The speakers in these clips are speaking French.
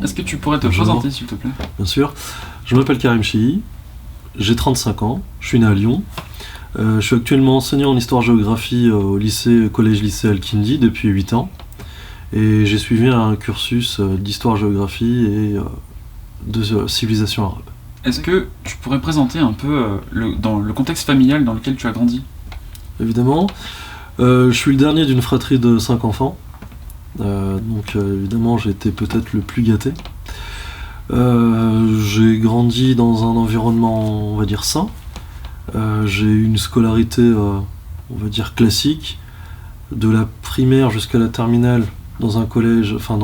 Est-ce que tu pourrais te Bonjour. présenter, s'il te plaît? Bien sûr. Je m'appelle Karim Chihi, j'ai 35 ans, je suis né à Lyon. Je suis actuellement enseignant en histoire-géographie au collège-lycée Al-Kindi depuis 8 ans. Et j'ai suivi un cursus d'histoire-géographie et de civilisation arabe. Est-ce que tu pourrais présenter un peu dans le contexte familial dans lequel tu as grandi? Évidemment, je suis le dernier d'une fratrie de 5 enfants. Donc évidemment, j'ai été peut-être le plus gâté. J'ai grandi dans un environnement, on va dire, sain. J'ai eu une scolarité, on va dire, classique, de la primaire jusqu'à la terminale dans un collège, enfin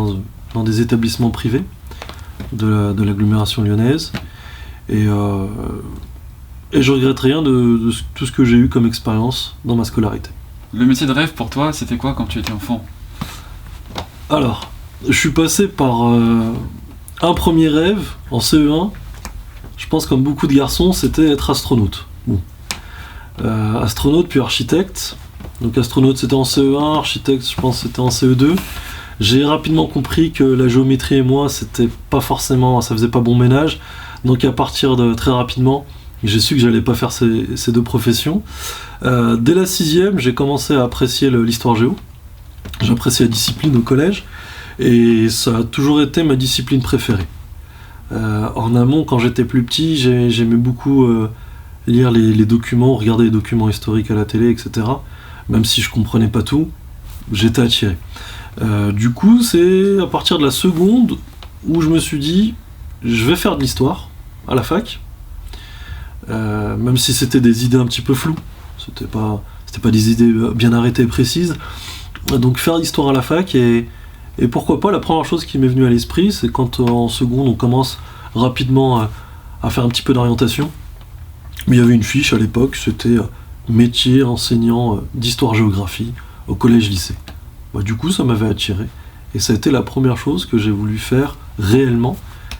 dans des établissements privés de l'agglomération lyonnaise. Et je regrette rien de tout ce que j'ai eu comme expérience dans ma scolarité. Le métier de rêve pour toi, c'était quoi quand tu étais enfant? Alors, je suis passé par un premier rêve en CE1. Je pense comme beaucoup de garçons, c'était être astronaute. Bon. Astronaute puis architecte. Donc astronaute c'était en CE1, architecte je pense c'était en CE2. J'ai rapidement compris que la géométrie et moi c'était pas forcément, ça faisait pas bon ménage. Donc à partir de très rapidement, j'ai su que j'allais pas faire ces deux professions. Dès la 6e, j'ai commencé à apprécier l'histoire géo. J'appréciais la discipline au collège et ça a toujours été ma discipline préférée. En amont, quand j'étais plus petit, j'aimais beaucoup lire les documents, regarder les documents historiques à la télé, etc. Même si je comprenais pas tout, j'étais attiré. Du coup, c'est à partir de la seconde où je me suis dit, je vais faire de l'histoire à la fac, même si c'était des idées un petit peu floues, c'était pas des idées bien arrêtées et précises. Donc faire l'histoire à la fac et pourquoi pas, la première chose qui m'est venue à l'esprit, c'est quand en seconde on commence rapidement à faire un petit peu d'orientation. Mais il y avait une fiche à l'époque, c'était métier enseignant d'histoire-géographie au collège-lycée. Du coup ça m'avait attiré et ça a été la première chose que j'ai voulu faire réellement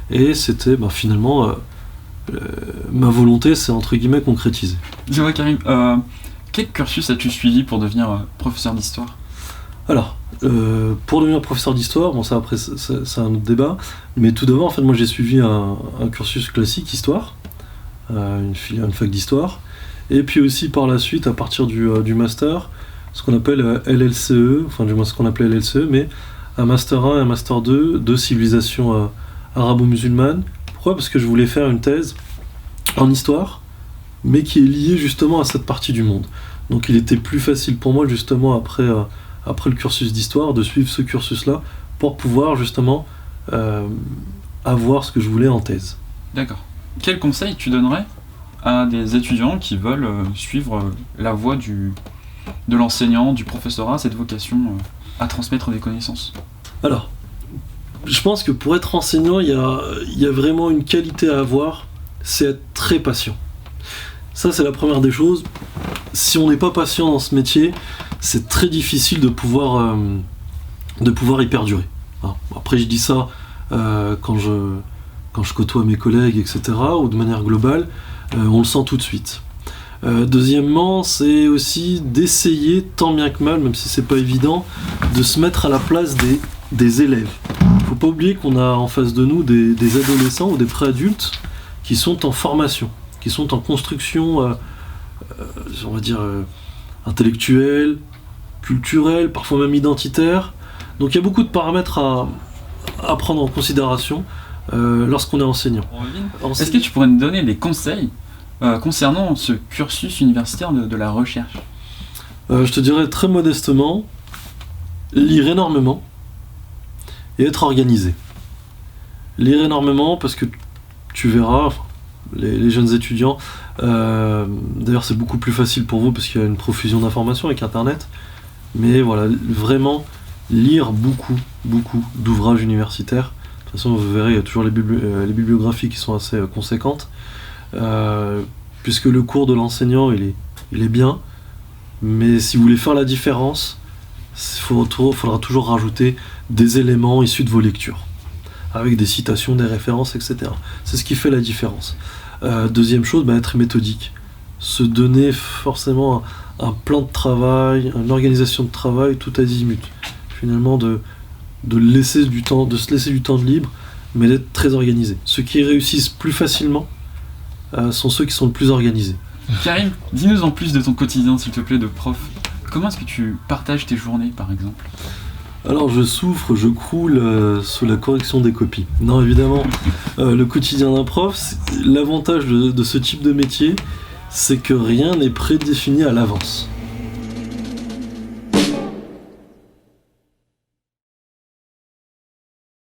et c'était finalement ma volonté s'est entre guillemets concrétisée. Dis-moi Karim, quel cursus as-tu suivi pour devenir professeur d'histoire? Alors, pour devenir professeur d'histoire, bon ça après c'est un autre débat, mais tout d'abord en fait moi j'ai suivi un cursus classique histoire, une fac d'histoire, et puis aussi par la suite à partir du master, ce qu'on appelle LLCE, enfin du moins ce qu'on appelait LLCE, mais un master 1 et un master 2 de civilisation arabo-musulmane. Pourquoi ? Parce que je voulais faire une thèse en histoire, mais qui est liée justement à cette partie du monde. Donc il était plus facile pour moi justement après le cursus d'histoire, de suivre ce cursus-là pour pouvoir justement avoir ce que je voulais en thèse. D'accord. Quel conseil tu donnerais à des étudiants qui veulent suivre la voie de l'enseignant, du professorat, cette vocation à transmettre des connaissances? Alors, je pense que pour être enseignant, il y a vraiment une qualité à avoir, c'est être très patient. Ça, c'est la première des choses. Si on n'est pas patient dans ce métier, c'est très difficile de pouvoir y perdurer. Alors, après, je dis ça quand je côtoie mes collègues, etc., ou de manière globale, on le sent tout de suite. Deuxièmement, c'est aussi d'essayer, tant bien que mal, même si c'est pas évident, de se mettre à la place des élèves. Faut pas oublier qu'on a en face de nous des adolescents ou des préadultes qui sont en formation, qui sont en construction, on va dire, intellectuelle, culturelle, parfois même identitaire. Donc il y a beaucoup de paramètres à prendre en considération lorsqu'on est enseignant. Est-ce que tu pourrais nous donner des conseils concernant ce cursus universitaire de la recherche? Je te dirais très modestement, lire énormément et être organisé. Lire énormément parce que tu verras, les jeunes étudiants, d'ailleurs c'est beaucoup plus facile pour vous parce qu'il y a une profusion d'informations avec internet, mais voilà, vraiment lire beaucoup d'ouvrages universitaires. De toute façon vous verrez, il y a toujours les bibliographies qui sont assez conséquentes, puisque le cours de l'enseignant il est bien, mais si vous voulez faire la différence, il faudra toujours rajouter des éléments issus de vos lectures, avec des citations, des références, etc. C'est ce qui fait la différence. Deuxième chose, être méthodique. Se donner forcément un plan de travail, une organisation de travail tout azimut. Finalement, de se laisser du temps de libre, mais d'être très organisé. Ceux qui réussissent plus facilement sont ceux qui sont le plus organisés. Karim, dis-nous en plus de ton quotidien, s'il te plaît, de prof. Comment est-ce que tu partages tes journées, par exemple? Alors je souffre, je croule sous la correction des copies. Non, évidemment, le quotidien d'un prof, l'avantage de ce type de métier, c'est que rien n'est prédéfini à l'avance.